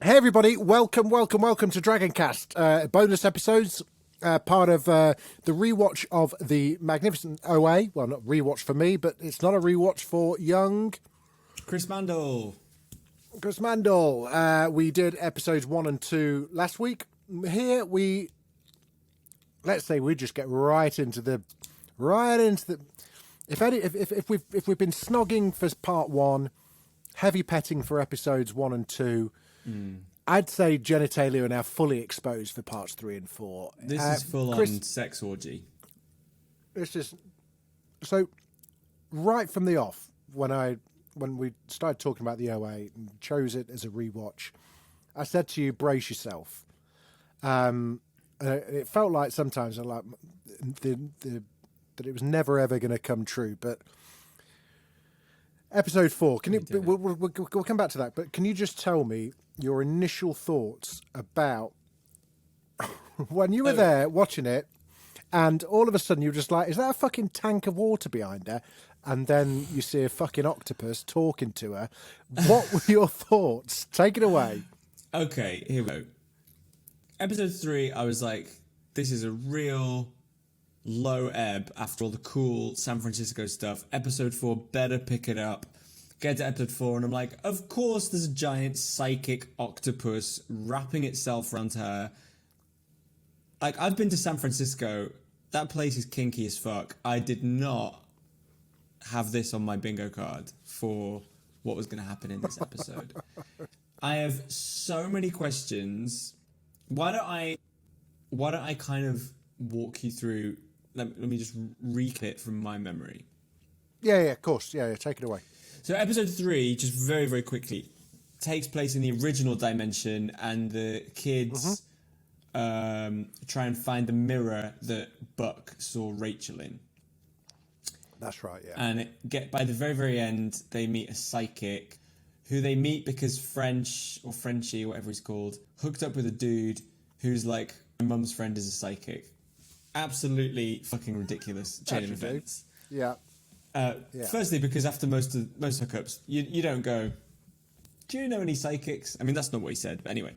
Hey everybody, welcome to Dragoncast. Bonus episodes, part of the rewatch of the magnificent OA. Well, not rewatch for me, but it's not a rewatch for young Chris Mandle. We did episodes 1 and 2 last week. Here let's say we just get right into the. If we've been snogging for part 1, heavy petting for episodes 1 and 2. I'd say genitalia are now fully exposed for parts 3 and 4. This is full-on sex orgy. This is so right from the off when we started talking about the OA and chose it as a rewatch. I said to you, brace yourself. It felt like sometimes that it was never ever going to come true, but. Episode 4. We'll come back to that, but can you just tell me your initial thoughts about when you were there watching it, and all of a sudden you're just like, "Is that a fucking tank of water behind her?" And then you see a fucking octopus talking to her. What were your thoughts? Take it away. Okay, here we go. Episode 3, I was like, "This is a real." Low ebb after all the cool San Francisco stuff. Episode 4 better pick it up. Get to episode 4 and I'm like, of course there's a giant psychic octopus wrapping itself around her. Like, I've been to San Francisco. That place is kinky as fuck. I did not have this on my bingo card for what was going to happen in this episode. I have so many questions. Why don't I kind of walk you through. Let me just recap it from my memory. Yeah, of course. Yeah, take it away. So episode 3, just very, very quickly, takes place in the original dimension, and the kids try and find the mirror that Buck saw Rachel in. That's right, yeah. And by the very, very end, they meet a psychic, who they meet because French, or Frenchie, whatever he's called, hooked up with a dude who's like, my mum's friend is a psychic. Absolutely fucking ridiculous chain of events. Yeah. Firstly, because after most hookups, you don't go, do you know any psychics? I mean, that's not what he said, but anyway.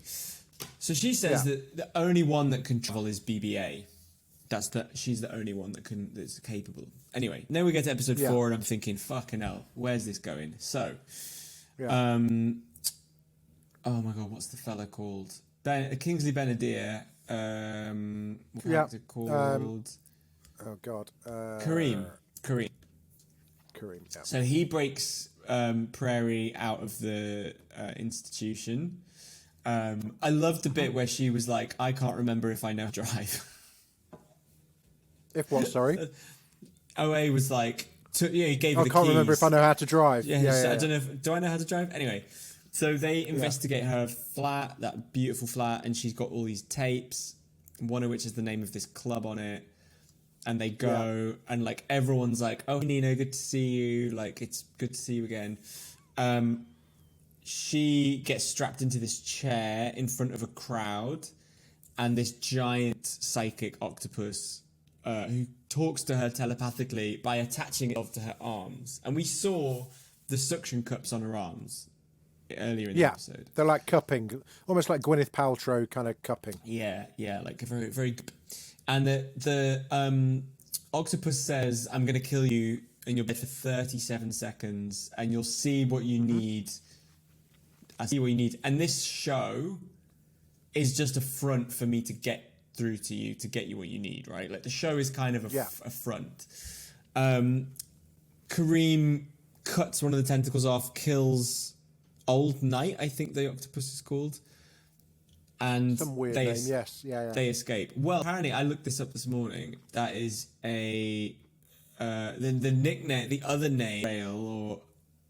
So she says that the only one that can travel is BB-8. She's the only one that's capable. Anyway, then we get to episode 4 and I'm thinking, fucking hell, where's this going? So, oh my God, what's the fella called? Kingsley Benadir. What's it called? Oh God. Kareem. Yeah. So he breaks Prairie out of the institution. I loved the bit where she was like, "I can't remember if I know how to drive." If what? Sorry. OA was like, he gave her the keys. I can't remember if I know how to drive. Yeah. I don't know. Do I know how to drive? Anyway. So they investigate her flat, that beautiful flat, and she's got all these tapes, one of which is the name of this club on it. And they go, and like everyone's like, "Oh, Nina, good to see you. Like, it's good to see you again." She gets strapped into this chair in front of a crowd, and this giant psychic octopus who talks to her telepathically by attaching it to her arms. And we saw the suction cups on her arms earlier in the episode. They're like cupping, almost like Gwyneth Paltrow kind of cupping. Yeah, like a very, very. And the octopus says, "I'm going to kill you in your bed for 37 seconds, and you'll see what you need. I see what you need." And this show is just a front for me to get through to you, to get you what you need, right? Like, the show is kind of a front. Kareem cuts one of the tentacles off, kills Old Knight, I think the octopus is called. And some weird name, yes. Yeah. They escape. Well, apparently, I looked this up this morning. That is the nickname, the other name, or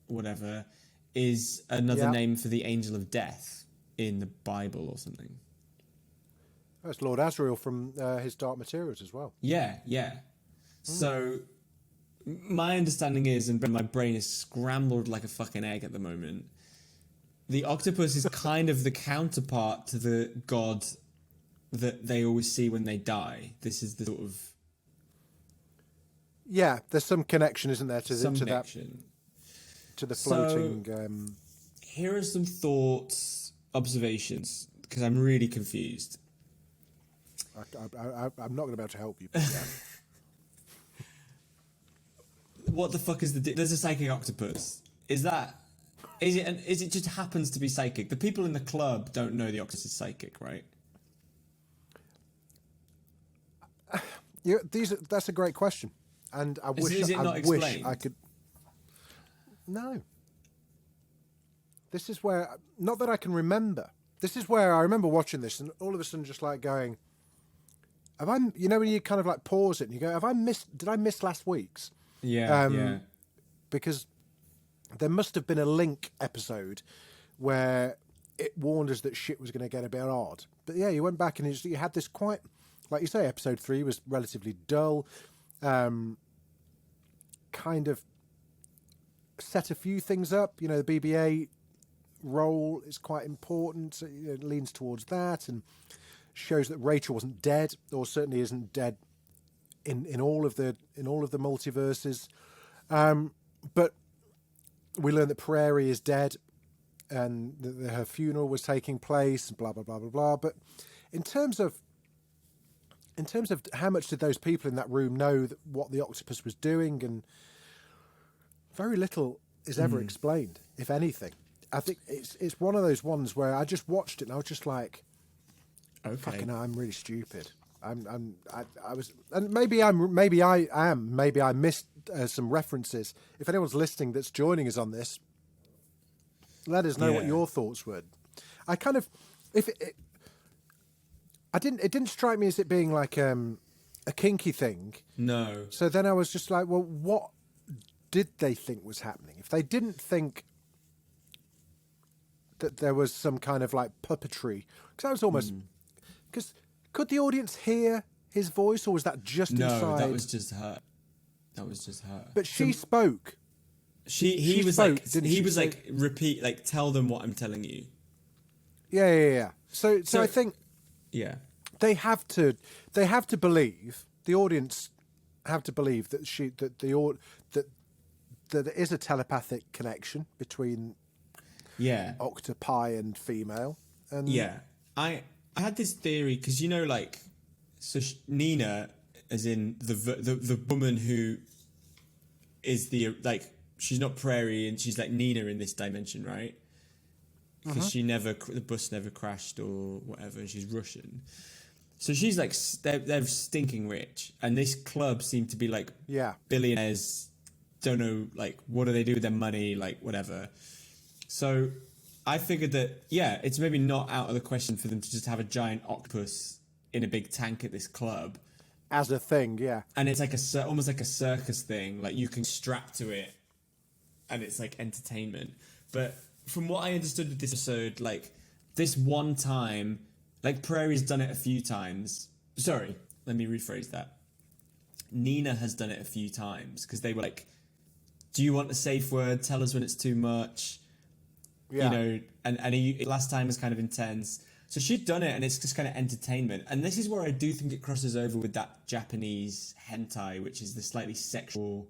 whatever, is another name for the angel of death in the Bible or something. That's Lord Asriel from his Dark Materials as well. Yeah. So my understanding is, and my brain is scrambled like a fucking egg at the moment, the octopus is kind of the counterpart to the god that they always see when they die. This is the sort of... Yeah, there's some connection, isn't there, to the floating... So, here are some thoughts observations because I'm really confused. I'm not going to be able to help you. But yeah. What the fuck is there's a psychic octopus? Is it just happens to be psychic? The people in the club don't know the octopus is psychic, right? Yeah, that's a great question, and I wish I could. No. This is where, not that I can remember. This is where I remember watching this, and all of a sudden, just like going, "Have I?" You know, when you kind of like pause it and you go, "Have I missed? Did I miss last week's?" Yeah. Because there must have been a Link episode where it warned us that shit was going to get a bit odd. But yeah, you went back and you had this quite, like you say, episode 3 was relatively dull, kind of set a few things up. You know, the BB-8 role is quite important. So, you know, it leans towards that and shows that Rachel wasn't dead, or certainly isn't dead in all of the multiverses. But we learn that Prairie is dead, and that her funeral was taking place, and blah blah blah blah blah. But in terms of how much did those people in that room know what the octopus was doing, and very little is ever explained, if anything. I think it's one of those ones where I just watched it and I was just like, okay, fucking hell, I'm really stupid. I was, and maybe I missed some references. If anyone's listening that's joining us on this, let us know what your thoughts were. I kind of, it didn't strike me as it being like a kinky thing. No. So then I was just like, well, what did they think was happening? If they didn't think that there was some kind of like puppetry, because I was almost, because could the audience hear his voice, or was that just inside? No, that was just her. But she spoke. He was like, repeat, like, tell them what I'm telling you. Yeah. So I think, yeah, they have to believe, the audience have to believe that that there is a telepathic connection between octopi and female. And I had this theory because, you know, like, so Nina, as in the woman who is the, like, she's not Prairie and she's like Nina in this dimension, right? Because the bus never crashed or whatever, and she's Russian. So she's like, they're stinking rich, and this club seemed to be like billionaires. Don't know, like, what do they do with their money, like, whatever. So I figured that, it's maybe not out of the question for them to just have a giant octopus in a big tank at this club. As a thing, yeah. And it's like almost like a circus thing. Like, you can strap to it, and it's like entertainment. But from what I understood with this episode, like, this one time, like, Prairie's done it a few times. Sorry, let me rephrase that. Nina has done it a few times, because they were like, do you want a safe word? Tell us when it's too much. Yeah. You know, and last time was kind of intense. So she'd done it, and it's just kind of entertainment. And this is where I do think it crosses over with that Japanese hentai, which is the slightly sexual,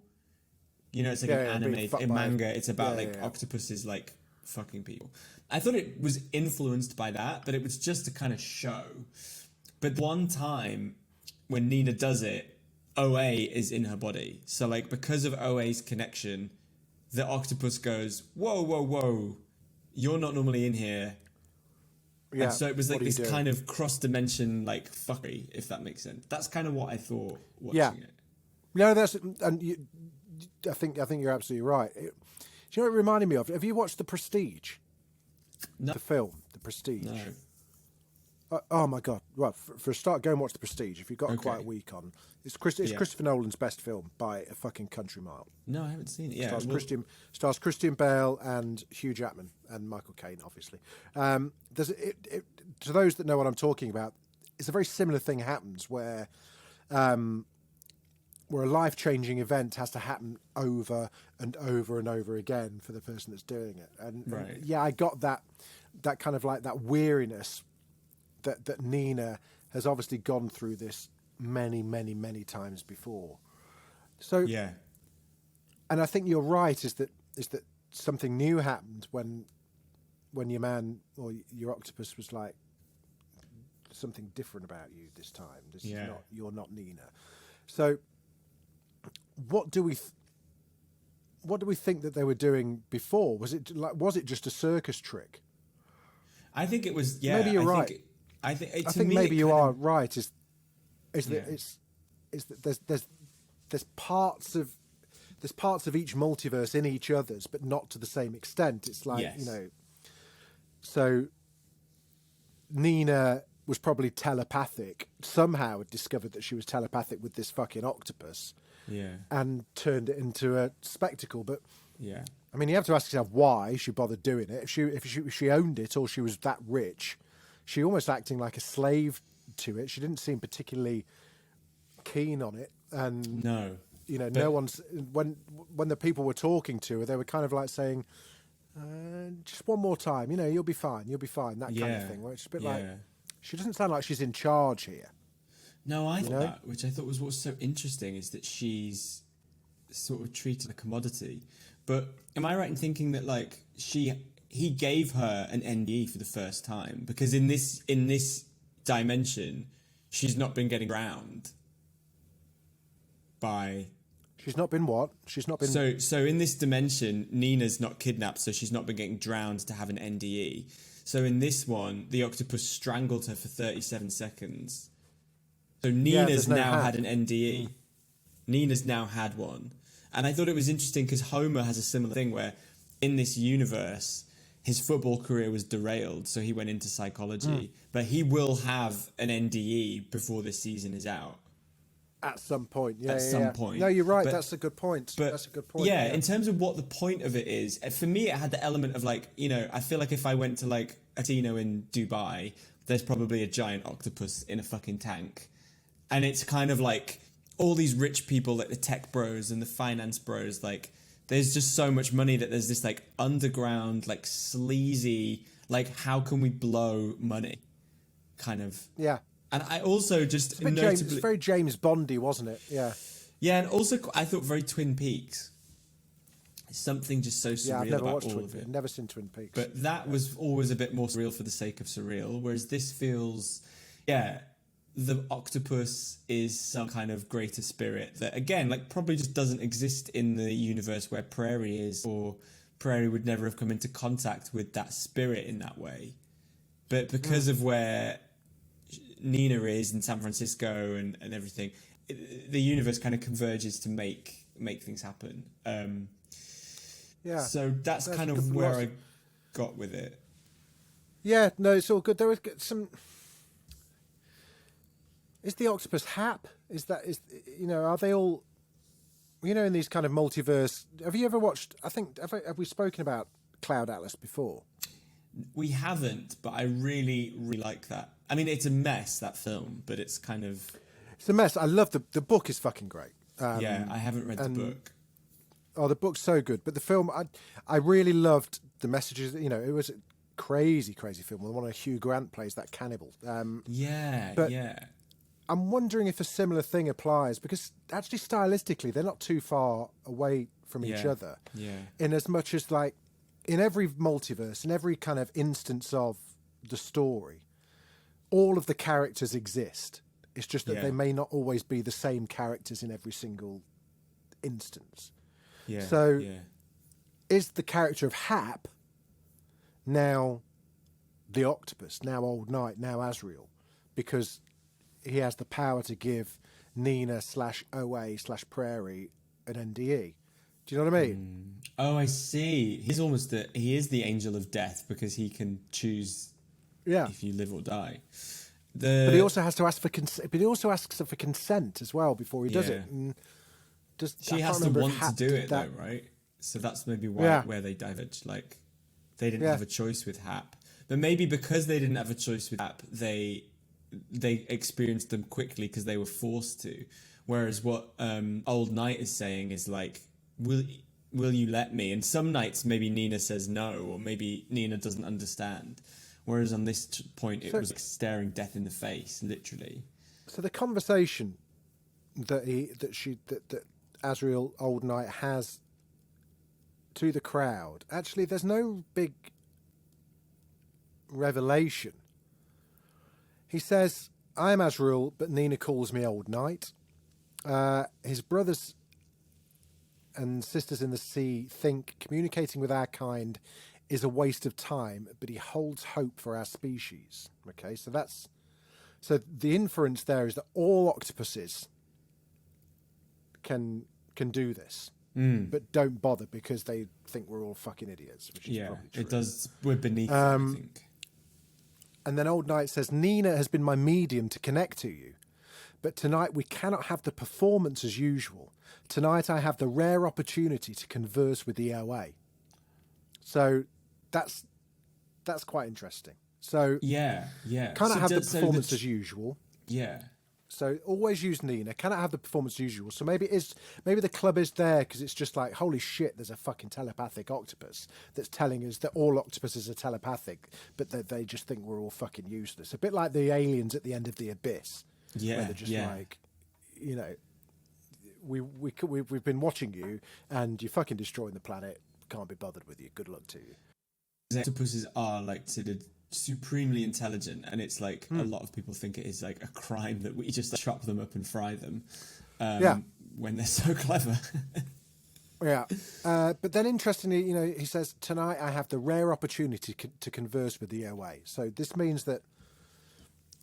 you know, it's like an anime. In manga, it's about octopuses, like, fucking people. I thought it was influenced by that, but it was just a kind of show. But one time when Nina does it, OA is in her body. So, like, because of OA's connection, the octopus goes, whoa, you're not normally in here. Yeah, and so it was like this kind of cross-dimension, like, fuckery, if that makes sense. That's kind of what I thought watching it. No, I think you're absolutely right. Do you know what it reminded me of? Have you watched The Prestige? No. The film, The Prestige. No. Oh my God! Well, for a start, go and watch The Prestige. If you've got a quiet week on, it's Christopher Nolan's best film by a fucking country mile. No, I haven't seen it. Stars Christian Bale and Hugh Jackman and Michael Caine, obviously. To those that know what I'm talking about, it's a very similar thing happens where a life-changing event has to happen over and over and over again for the person that's doing it. And I got that kind of like that weariness that Nina has obviously gone through this many, many, many times before. So and I think you're right. Is that something new happened when when your man or your octopus was like, something different about you this time. This is not, you're not Nina. So what do we think that they were doing before? Was it just a circus trick? I think it was. Yeah, maybe you're right. I think maybe you are right. Is that there's parts of each multiverse in each other's, but not to the same extent. It's like so Nina was probably telepathic. Somehow had discovered that she was telepathic with this fucking octopus. Yeah. And turned it into a spectacle. But yeah, I mean, you have to ask yourself why she bothered doing it. If she owned it or she was that rich, she almost acting like a slave to it. She didn't seem particularly keen on it. And no, no one's when the people were talking to her, they were kind of like saying, "Just one more time, you'll be fine, that kind of thing." Where it's a bit like she doesn't sound like she's in charge here. No, I thought that, which I thought was what's so interesting, is that she's sort of treated like a commodity. But am I right in thinking that like he gave her an NDE for the first time, because in this dimension she's not been getting drowned by. She's not been what? She's not been. So in this dimension, Nina's not kidnapped, so she's not been getting drowned to have an NDE. So in this one, the octopus strangled her for 37 seconds. So Nina's now had an NDE. Nina's now had one. And I thought it was interesting because Homer has a similar thing where in this universe, his football career was derailed, so he went into psychology. But he will have an NDE before this season is out. At some point, At some point. No, you're right. That's a good point. That's a good point. Yeah, in terms of what the point of it is, for me, it had the element of like, I feel like if I went to like a casino in Dubai, there's probably a giant octopus in a fucking tank. And it's kind of like all these rich people, like the tech bros and the finance bros, like there's just so much money that there's this like underground, like sleazy, like how can we blow money kind of. Yeah. And I also just it's very James Bondy, wasn't it? Yeah. Yeah, and also I thought very Twin Peaks. Something just so surreal I've never about watched all Twin of Peaks. it. Never seen Twin Peaks. But that was always a bit more surreal for the sake of surreal, whereas this feels, the octopus is some kind of greater spirit that, again, like probably just doesn't exist in the universe where Prairie is, or Prairie would never have come into contact with that spirit in that way. But because of where Nina is in San Francisco and everything, the universe kind of converges to make things happen. So that's kind of where I got with it. Yeah, no, it's all good. There was some. Is the octopus Hap? Are they all? In these kind of multiverse. Have you ever watched? I think have we spoken about Cloud Atlas before? We haven't, but I really, really like that. I mean, it's a mess, that film, but it's kind of. It's a mess. I love the book is fucking great. I haven't read the book. Oh, the book's so good, but the film, I really loved the messages. It was a crazy, crazy film. The one where Hugh Grant plays that cannibal. But I'm wondering if a similar thing applies, because actually stylistically they're not too far away from each other. Yeah. In as much as like in every multiverse, in every kind of instance of the story, all of the characters exist. It's just that they may not always be the same characters in every single instance. Yeah. So is the character of Hap now the octopus, now Old Night, now Azrael, because he has the power to give Nina/OA/Prairie an NDE. Do you know what I mean? Oh, I see. He's almost he is the angel of death, because he can choose if you live or die. But he also has to ask for consent. But he also asks for consent as well before he does it. And she has to want to do it though, right? So that's maybe where they diverge. Like they didn't have a choice with Hap, but maybe because they didn't have a choice with Hap, they experienced them quickly because they were forced to. Whereas what Old Night is saying is like, will you let me? And some nights maybe Nina says no, or maybe Nina doesn't understand. Whereas on this point, it was like staring death in the face, literally. So the conversation that Azrael Old Night has to the crowd, actually, there's no big revelation. He says, I am Azrael, but Nina calls me Old Knight. His brothers and sisters in the sea think communicating with our kind is a waste of time, but he holds hope for our species. Okay, so the inference there is that all octopuses can do this, but don't bother because they think we're all fucking idiots. Which is probably true. It does. We're beneath them, I think. And then Old Knight says, Nina has been my medium to connect to you. But tonight we cannot have the performance as usual. Tonight I have the rare opportunity to converse with the OA. So that's quite interesting. So cannot have the performance as usual. Yeah. So always use Nina. Cannot have the performance as usual. So maybe the club is there because it's just like, holy shit, there's a fucking telepathic octopus that's telling us that all octopuses are telepathic, but they just think we're all fucking useless. A bit like the aliens at the end of The Abyss. Yeah. Where they're just like, you know, we've been watching you and you're fucking destroying the planet. Can't be bothered with you. Good luck to you. Octopuses are like supremely intelligent, and it's like a lot of people think it is like a crime that we just chop them up and fry them when they're so clever. But then interestingly, you know, he says, tonight I have the rare opportunity to converse with the OA. So this means that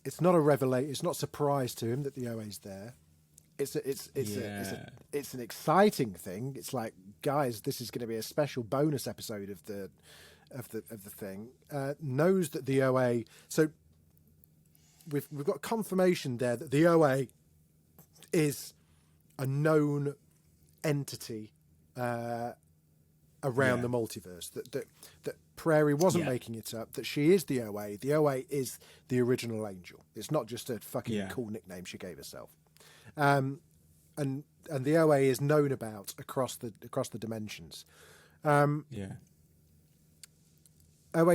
it's not a revelation, it's not a surprise to him that the OA's there. It's an exciting thing. It's like, guys, this is going to be a special bonus episode of the thing. Knows that the OA. So we've got confirmation there that the OA is a known entity around the multiverse. That Prairie wasn't making it up. That she is the OA. The OA is the original angel. It's not just a fucking cool nickname she gave herself. And the OA is known about across the dimensions. OA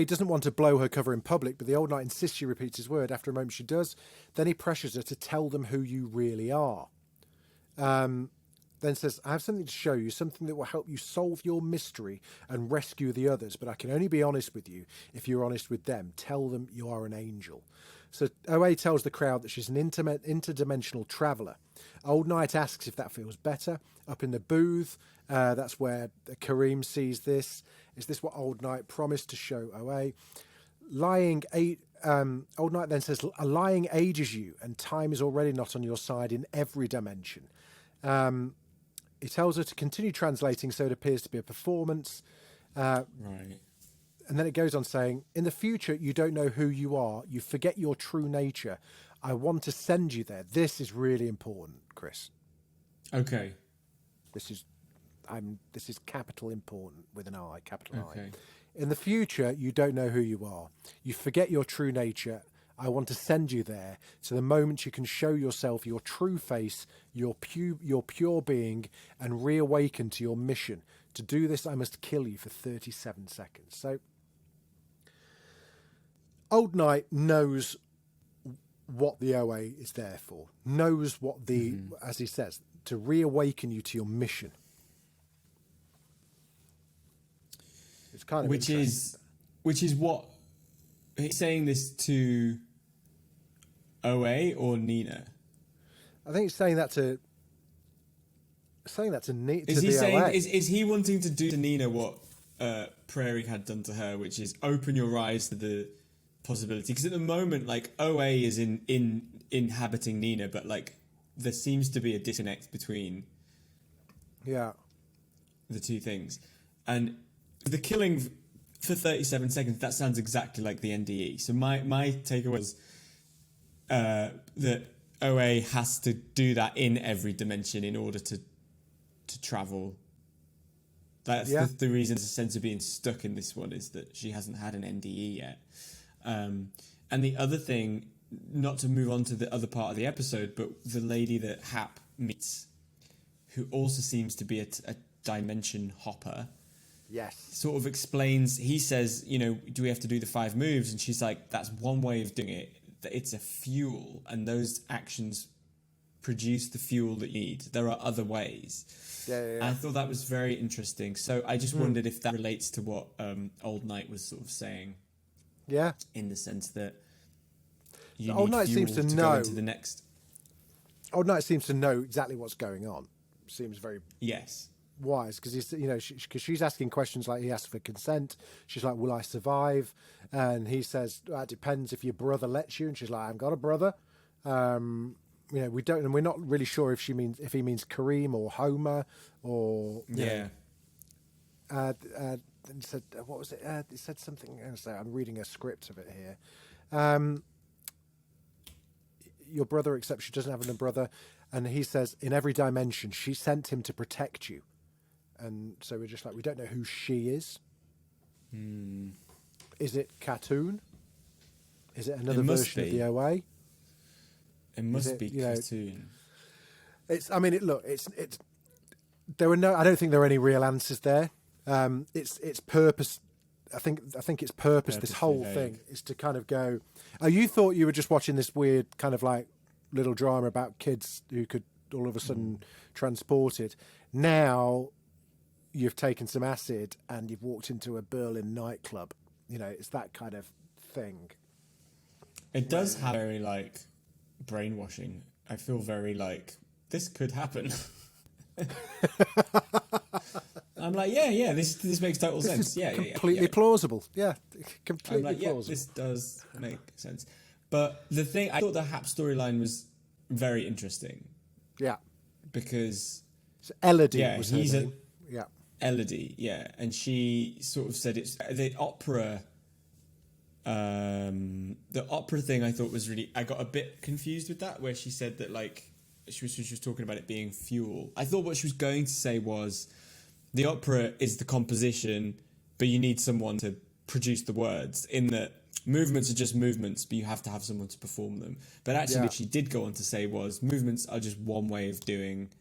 doesn't want to blow her cover in public, but the Old Knight insists she repeats his word. After a moment she does. Then he pressures her to tell them who you really are. Then says, I have something to show you, something that will help you solve your mystery and rescue the others, but I can only be honest with you if you're honest with them. Tell them you are an angel. So OA tells the crowd that she's an interdimensional traveller. Old Knight asks if that feels better. Up in the booth, that's where Kareem sees this. Is this what Old Knight promised to show OA? Old Knight then says, lying ages you, and time is already not on your side in every dimension. He tells her to continue translating, so it appears to be a performance. Right. And then it goes on saying, in the future, you don't know who you are. You forget your true nature. I want to send you there. This is really important, Chris. Okay. This is capital important with an I, capital I. In the future, you don't know who you are. You forget your true nature. I want to send you there to the moment you can show yourself your true face, your pure being, and reawaken to your mission. To do this, I must kill you for 37 seconds. So, Old Knight knows what the OA is there for. Knows what as he says, to reawaken you to your mission. It's kind of which is what he's saying this to OA or Nina. I think he's saying that to Is he saying? Is he wanting to do to Nina what Prairie had done to her, which is open your eyes to the possibility? Because at the moment, like OA is in inhabiting Nina, but like there seems to be a disconnect between the two things, and the killing for 37 seconds, that sounds exactly like the NDE. So my takeaway was that OA has to do that in every dimension in order to travel. That's the reason, the sense of being stuck in this one is that she hasn't had an NDE yet. And the other thing, not to move on to the other part of the episode, but the lady that Hap meets, who also seems to be a dimension hopper. Yes. Sort of explains, he says, you know, do we have to do the 5 moves? And she's like, that's one way of doing it. It's a fuel, and those actions produce the fuel that you need. There are other ways. Yeah. I thought that was very interesting. So I just wondered if that relates to what Old Knight was sort of saying. Yeah. in the sense that you Old need Knight fuel seems to to know. go into the next. Old Knight seems to know exactly what's going on. Seems very Yes. wise because he's, because she's asking questions like he asked for consent. She's like, "Will I survive?" And he says, "It depends if your brother lets you." And she's like, "I've got a brother." We don't, and we're not really sure if he means Kareem or Homer or Yeah. And he said, what was it? He said something. I'm reading a script of it here. Your brother, except she doesn't have a brother. And he says, in every dimension, she sent him to protect you. And so we're just like, we don't know who she is. Is it Cartoon? Is it another version of the OA? It must be Cartoon. There were no. I don't think there are any real answers there. It's purpose. I think its purpose. This whole thing is to kind of go. Oh, you thought you were just watching this weird kind of like little drama about kids who could all of a sudden transport it. Now you've taken some acid and you've walked into a Berlin nightclub. It's that kind of thing. It does have very like brainwashing. I feel very like this could happen. I'm like, yeah, this makes total sense. Yeah, completely plausible. Yeah, completely I'm like, plausible. Yeah, this does make sense. But the thing, I thought the Hap storyline was very interesting. Yeah, because Elodie was her name. Elodie, yeah, and she sort of said it's the opera. The opera thing I thought was really. I got a bit confused with that, where she said that like she was talking about it being fuel. I thought what she was going to say was the opera is the composition, but you need someone to produce the words. In that movements are just movements, but you have to have someone to perform them. But actually, what she did go on to say was movements are just one way of doing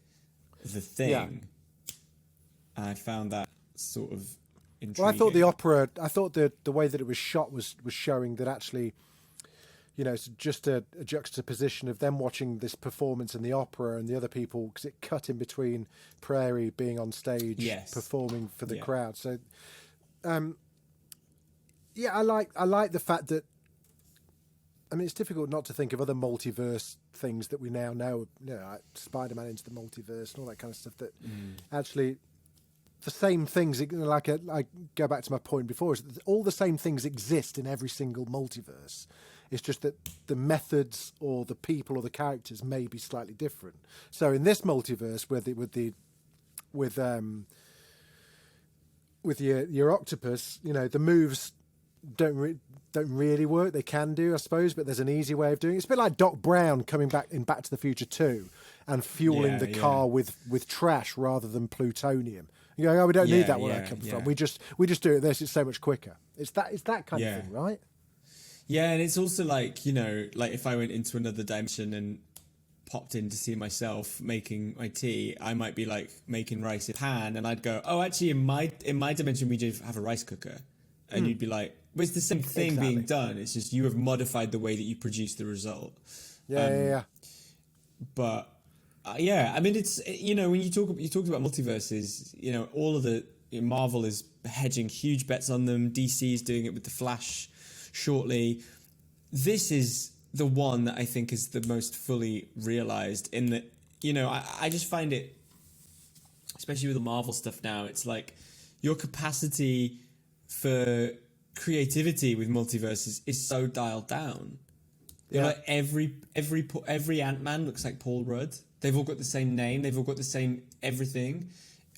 the thing. Yeah. And I found that sort of intriguing. Well, I thought the opera. I thought the way that it was shot was showing that actually, it's just a juxtaposition of them watching this performance in the opera and the other people, because it cut in between Prairie being on stage performing for the crowd. So, I like the fact that. I mean, it's difficult not to think of other multiverse things that we now know. Like Spider-Man into the multiverse and all that kind of stuff. That actually. The same things, like I go back to my point before, is that all the same things exist in every single multiverse. It's just that the methods or the people or the characters may be slightly different. So in this multiverse, with your octopus, the moves don't really work. They can do, I suppose, but there's an easy way of doing it. It's a bit like Doc Brown coming back in Back to the Future 2 and fueling the car with trash rather than plutonium. You go, we don't need that where I come from. We just do it this. It's so much quicker. It's that kind of thing, right? Yeah, and it's also like like if I went into another dimension and popped in to see myself making my tea, I might be like making rice in a pan, and I'd go, oh, actually, in my dimension we do have a rice cooker, and you'd be like, well, it's the same thing being done. It's just you have modified the way that you produce the result. Yeah. But. I mean, it's when you talked about multiverses, all of the Marvel is hedging huge bets on them. DC is doing it with the Flash shortly. This is the one that I think is the most fully realized. In that, I just find it, especially with the Marvel stuff now, it's like your capacity for creativity with multiverses is so dialed down. Like every Ant-Man looks like Paul Rudd. They've all got the same name. They've all got the same everything.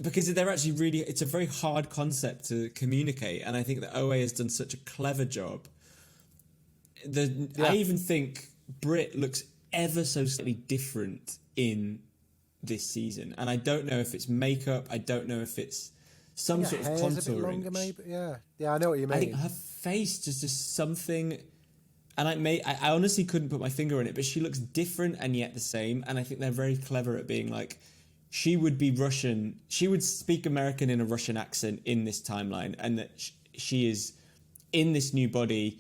Because they're actually it's a very hard concept to communicate. And I think that OA has done such a clever job. I even think Brit looks ever so slightly different in this season. And I don't know if it's makeup. I don't know if it's some sort of contouring. A bit longer, maybe. Yeah, I know what you mean. I think her face just something... And I honestly couldn't put my finger on it, but she looks different and yet the same. And I think they're very clever at being like, she would be Russian. She would speak American in a Russian accent in this timeline. And that she is in this new body,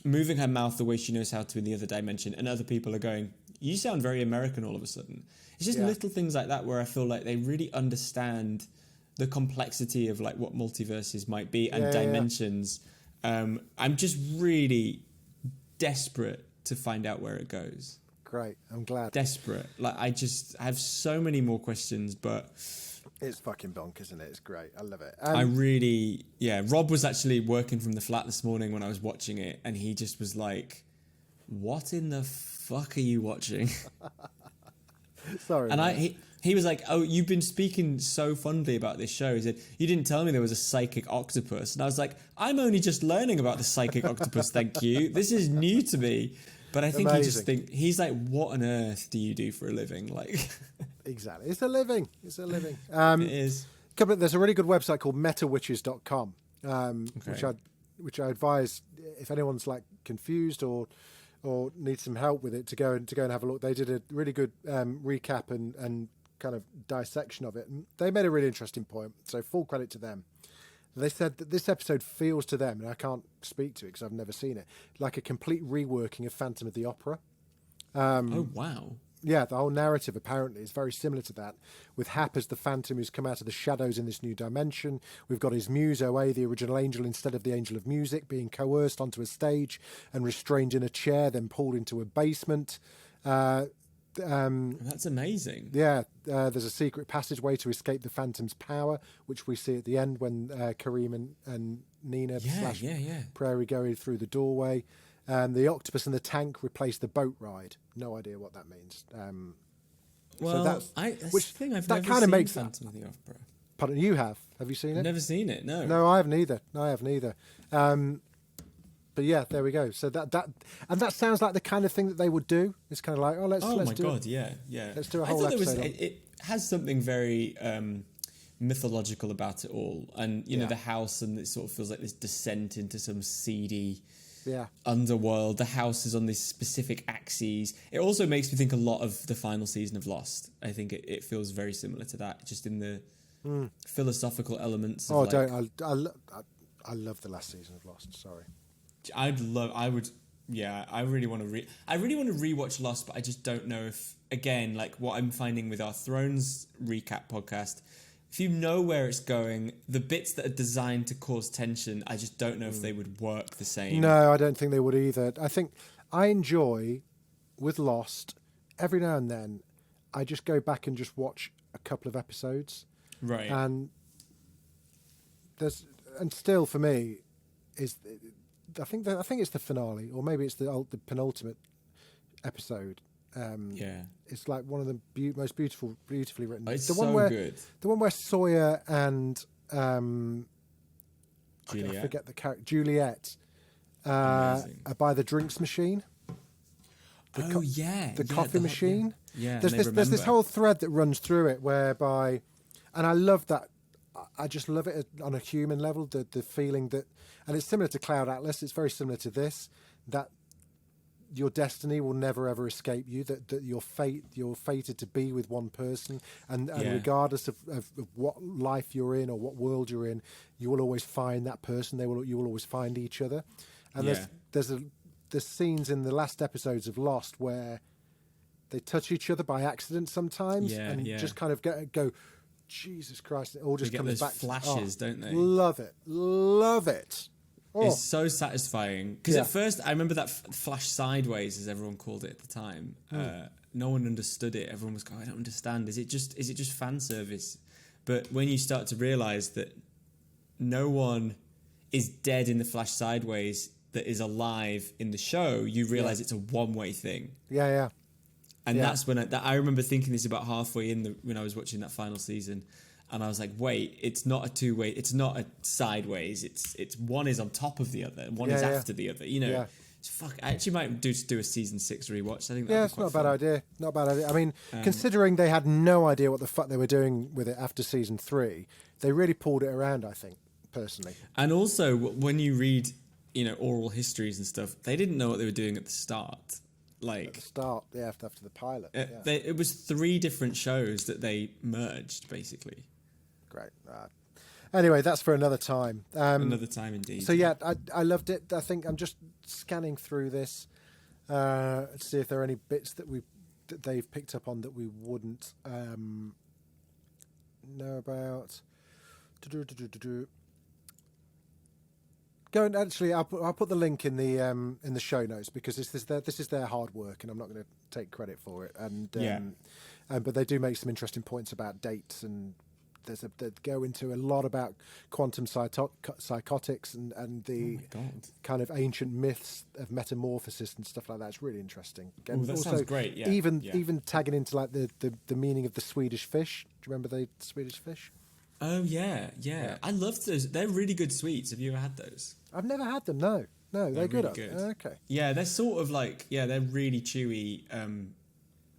moving her mouth the way she knows how to in the other dimension. And other people are going, you sound very American all of a sudden. It's just little things like that where I feel like they really understand the complexity of like what multiverses might be and dimensions. I'm just really desperate to find out where it goes. Great, I'm glad. Desperate. Like, I have so many more questions, but It's fucking bonkers, isn't it? It's great. I love it. Rob was actually working from the flat this morning when I was watching it, and he just was like, what in the fuck are you watching? Sorry. And he was like, oh, you've been speaking so fondly about this show. He said, you didn't tell me there was a psychic octopus. And I was like, I'm only just learning about the psychic octopus, thank you. This is new to me. But I think he's like, what on earth do you do for a living? Like, exactly. It's a living. It is. There's a really good website called metawitches.com, Okay. which I advise if anyone's like confused or needs some help with it to go and have a look. They did a really good recap and kind of dissection of it. And they made a really interesting point. So full credit to them. They said that this episode feels to them, and I can't speak to it because I've never seen it, like a complete reworking of Phantom of the Opera. Oh, wow. Yeah, the whole narrative apparently is very similar to that, with Hap as the Phantom who's come out of the shadows in this new dimension. We've got his muse, OA, the original angel, instead of the angel of music, being coerced onto a stage and restrained in a chair, then pulled into a basement. That's amazing. Yeah, there's a secret passageway to escape the Phantom's power, which we see at the end when Kareem and Nina / Prairie go through the doorway. The octopus and the tank replace the boat ride. No idea what that means. Well, so that's the thing. I've never kind of seen makes Phantom of the Opera. Pardon, you have? Have you seen it? I've never seen it. No. No, I haven't either. But yeah, there we go. So that sounds like the kind of thing that they would do. It's kind of like, let's do it. Yeah. Let's do a whole episode. It has something very mythological about it all, and you know the house, and it sort of feels like this descent into some seedy underworld. The house is on these specific axes. It also makes me think a lot of the final season of Lost. I think it feels very similar to that, just in the philosophical elements. I love the last season of Lost. Sorry. I really want to rewatch Lost, but I just don't know if, again, like what I'm finding with our Thrones recap podcast, if you know where it's going, the bits that are designed to cause tension, I just don't know if they would work the same. No, I don't think they would either. I think I enjoy, with Lost, every now and then, I just go back and just watch a couple of episodes. Right. And still for me, I think it's the finale, or maybe it's the penultimate episode. It's like one of the most beautifully written. It's the so one good. The one where Sawyer and Juliet. I forget the character. Juliet are by the drinks machine. The coffee machine. Yeah. There's this whole thread that runs through it whereby, and I love that. I just love it on a human level. The feeling that, and it's similar to Cloud Atlas. It's very similar to this. That your destiny will never ever escape you. That you're fated to be with one person, and regardless of what life you're in or what world you're in, you will always find that person. You will always find each other. And there's scenes in the last episodes of Lost where they touch each other by accident sometimes, and just kind of go. Jesus Christ! It all just comes back. Flashes, don't they? Love it. Oh. It's so satisfying because at first I remember that flash sideways, as everyone called it at the time. No one understood it. Everyone was going, "I don't understand. Is it just fan service?" But when you start to realise that no one is dead in the flash sideways that is alive in the show, you realise it's a one-way thing. Yeah. And that's when I remember thinking this about halfway in when I was watching that final season, and I was like, "Wait, it's not a two-way. It's not a sideways. It's one is on top of the other, and one is after the other. You know, it's fuck. I actually might do a season 6 rewatch. I think it's not a bad idea. Not a bad idea. I mean, considering they had no idea what the fuck they were doing with it after season 3, they really pulled it around. I think personally, and also when you read, oral histories and stuff, they didn't know what they were doing at the start. At the start, after the pilot. It was 3 different shows that they merged, basically. Great. Anyway, that's for another time. Another time, indeed. So I loved it. I think I'm just scanning through this to see if there are any bits that they've picked up on that we wouldn't know about. Go and actually, I'll put the link in the show notes because this is their hard work, and I'm not going to take credit for it. And but they do make some interesting points about dates, and they go into a lot about quantum psychotics and the kind of ancient myths of metamorphosis and stuff like that. It's really interesting. And that sounds great. Yeah, even tagging into like the meaning of the Swedish fish. Do you remember the Swedish fish? Oh yeah. I love those. They're really good sweets. Have you ever had those? I've never had them. No, they're good. Really good. Okay. Yeah, they're sort of like they're really chewy,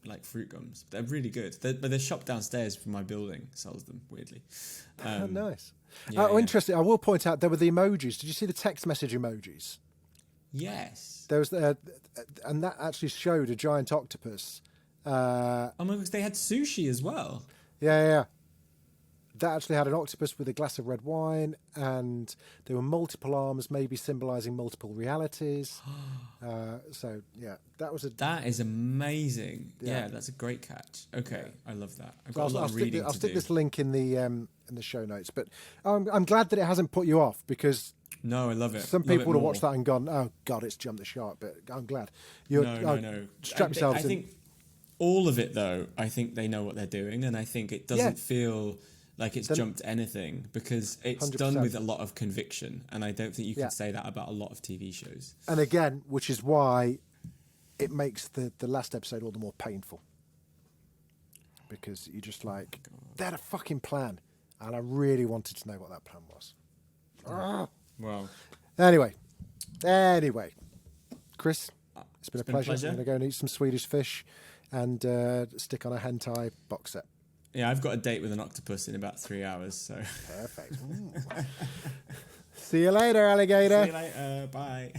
like fruit gums. They're really good. But the shop downstairs from my building sells them weirdly. Nice. Yeah, interesting. I will point out there were the emojis. Did you see the text message emojis? Yes. There was, and that actually showed a giant octopus. Oh my gosh, they had sushi as well. Yeah. That actually had an octopus with a glass of red wine, and there were multiple arms, maybe symbolising multiple realities. So yeah, that is amazing. Yeah, that's a great catch. Okay, I love that. I've got a lot of reading to do. I'll stick this link in the show notes. But I'm glad that it hasn't put you off because. No, I love it. Some people would have watched that and gone, "Oh God, it's jumped the shark." But I'm glad. No. Strap yourselves in. I think all of it, though. I think they know what they're doing, and I think it doesn't feel like it's jumped anything because it's 100%. Done with a lot of conviction, and I don't think you can say that about a lot of TV shows. And again, which is why it makes the last episode all the more painful because you're just like, they had a fucking plan, and I really wanted to know what that plan was. Wow. Anyway, Chris, it's been a pleasure. I'm going to go and eat some Swedish fish and stick on a hentai box set. Yeah, I've got a date with an octopus in about 3 hours, so... Perfect. See you later, alligator. See you later. Bye.